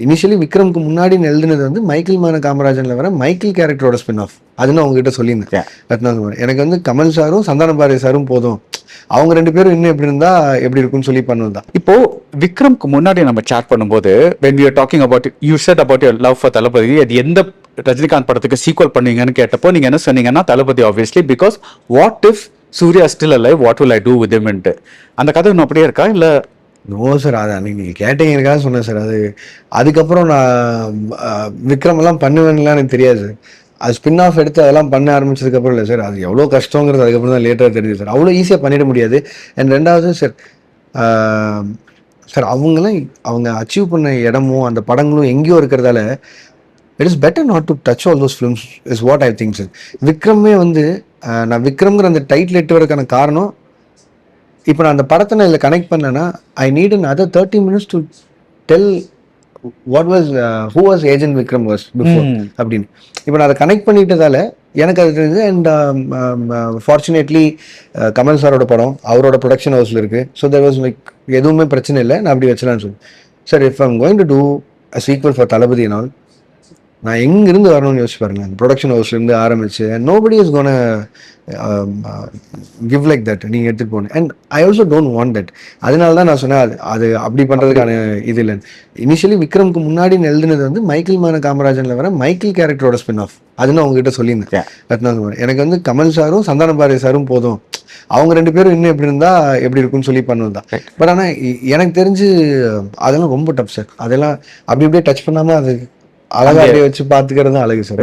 Initially விக்ரம்க்கு முன்னாடி எழுதுனது வந்து மைக்கேல் மான காமராஜன்ல வர மைக்கேல் கேரக்டரோட ஸ்பின் ஆஃப். அதுன்னு அவங்ககிட்ட சொல்லியிருந்தேன் ரத்னாகுமார். எனக்கு வந்து கமல் சாரும் சந்தான பாரதி சாரும் போதும், அவங்க 2 பேரும் இன்னும் எப்படி இருந்தா எப்படி இருக்கும்னு சொல்லி பண்ணதுதான். இப்போ விக்ரம்க்கு முன்னாடி நம்ம சாட் பண்ணும்போது when we are talking about you said about your love for தளபதி, அது எந்த ரஜினிகாந்த் படத்துக்கு சீக்வல் பண்ணீங்கன்னு கேட்டப்போ நீங்க என்ன சொன்னீங்கன்னா Thalapathy obviously, because what if Suriya still alive, what will I do with him. அந்த கதை இன்னும் அப்படியே இருக்கா இல்ல? நோ சார், அது அன்னைக்கு நீங்கள் கேட்டீங்கக்காக சொன்னேன் சார். அதுக்கப்புறம் நான் விக்ரம் எல்லாம் பண்ணுவேன்லாம் எனக்கு தெரியாது சார். அது ஸ்பின் ஆஃப் எடுத்து அதெல்லாம் பண்ண ஆரம்பிச்சதுக்கப்புறம் இல்லை சார், அது எவ்வளோ கஷ்டங்கிறது அதுக்கப்புறம் தான் லேட்டாக தெரியுது சார். அவ்வளோ ஈஸியாக பண்ணிட முடியாது. அண்ட் ரெண்டாவது சார், சார் அவங்க அச்சீவ் பண்ண இடமும் அந்த படங்களும் எங்கேயோ இருக்கிறதால it is better not to touch all those films is what I think sir. விக்ரமே வந்து நான் விக்ரம்ங்கிற அந்த டைட்டில் எட்டுவதற்கான காரணம், இப்போ நான் அந்த படத்தை நான் இதில் கனெக்ட் பண்ணேன்னா I need an other 30 minutes to tell what was who was agent Vikram was before அப்படின்னு. இப்போ நான் அதை கனெக்ட் பண்ணிட்டதால எனக்கு அது தெரிஞ்சு. அண்ட் ஃபார்ச்சுனேட்லி கமல் சாரோட படம் அவரோட ப்ரொடக்ஷன் ஹவுஸில் இருக்குது. ஸோ தேர் வாஸ் லைக் எதுவுமே பிரச்சனை இல்லை, நான் அப்படி வச்சலான்னு சொல்லி. Sir if I'm going to do a sequel for Thalapathy and all, நான் எங்கிருந்து வரணும்னு யோசிச்சு பாருங்க. அந்த ப்ரொடக்ஷன் ஹவுஸ்லேருந்து ஆரம்பிச்சு nobody is gonna give like that நீங்கள் எடுத்துகிட்டு போகணும். And I also don't want that. அதனால தான் நான் சொன்னேன் அது அப்படி பண்ணுறதுக்கான இது இல்லைன்னு. இனிஷியலி விக்ரம்க்கு முன்னாடி எழுதுனது வந்து மைக்கேல் மான காமராஜன்ல வர மைக்கேல் கேரக்டரோட ஸ்பின் ஆஃப். அதுன்னு அவங்ககிட்ட சொல்லியிருந்தேன் ரத்னாகுமார். எனக்கு வந்து கமல் சாரும் சந்தான பாரதி சாரும் போதும், அவங்க 2 பேரும் இன்னும் எப்படி இருந்தா எப்படி இருக்கும்னு சொல்லி பண்ணது தான். பட் ஆனால் எனக்கு தெரிஞ்சு அதெல்லாம் ரொம்ப டஃப் சார். அதெல்லாம் அப்படி அப்படியே டச் பண்ணாமல் அது அழகா அப்படியே வச்சு பார்த்துக்கிறது தான் அழகு சார்.